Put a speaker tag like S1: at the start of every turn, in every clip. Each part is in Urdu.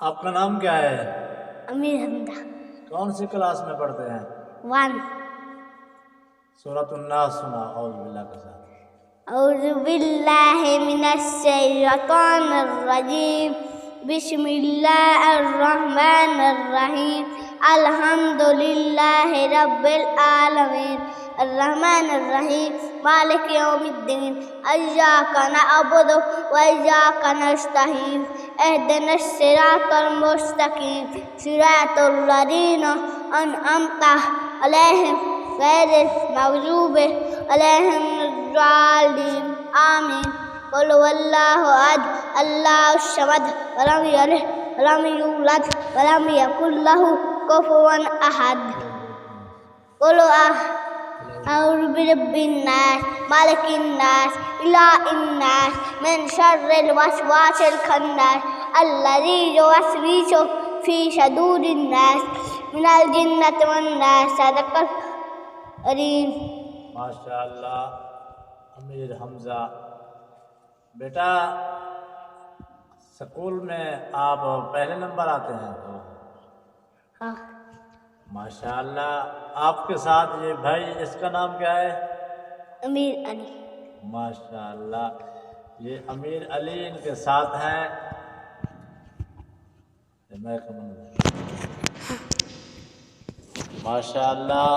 S1: آپ کا نام کیا ہے؟
S2: امیر حمدہ۔
S1: کون سی کلاس میں پڑھتے ہیں؟
S2: 1۔
S1: سورۃ الناس سنا اعوذ باللہ کے ساتھ۔
S2: اعوذ باللہ من الشیطان الرجیم، بسم اللہ الرحمن الرحیم، الحمد للہ رب العالمین، الرحمن الرحیم، مالک یوم الدین، ایاک نعبد و ایاک نستعین، اہدنا الصراط المستقیم، صراط الذین انعمت علیہم غیر المغضوب علیہم الضالین، آمین۔ قل هو اللہ احد اللہ الصمد ولم یلد ولم یولد ولم یکن لہ کفوا احد۔ قل اعوذ برب الناس ملک الناس الہ الناس من شر الوسواس الخناس الذی یوسوس فی صدور الناس من الجنۃ والناس۔ صدق العظیم۔
S1: ماشاء اللہ امیر حمزہ۔ بیٹا سکول میں آپ پہلے نمبر آتے ہیں تو؟
S2: ہاں۔
S1: ماشاء اللہ۔ آپ کے ساتھ یہ بھائی، اس کا نام کیا ہے؟
S2: امیر علی۔
S1: ماشاء اللہ، یہ امیر علی ان کے ساتھ ہیں۔ ماشاء اللہ،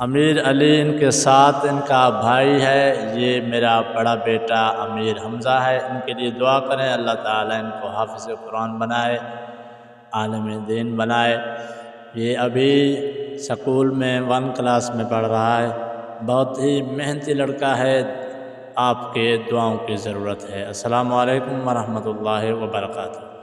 S1: امیر علی ان کے ساتھ ان کا بھائی ہے۔ یہ میرا بڑا بیٹا امیر حمزہ ہے۔ ان کے لیے دعا کریں، اللہ تعالیٰ ان کو حافظ قرآن بنائے، عالم دین بنائے۔ یہ ابھی سکول میں 1 کلاس میں پڑھ رہا ہے۔ بہت ہی محنتی لڑکا ہے۔ آپ کے دعاؤں کی ضرورت ہے۔ السلام علیکم ورحمۃ اللہ وبرکاتہ۔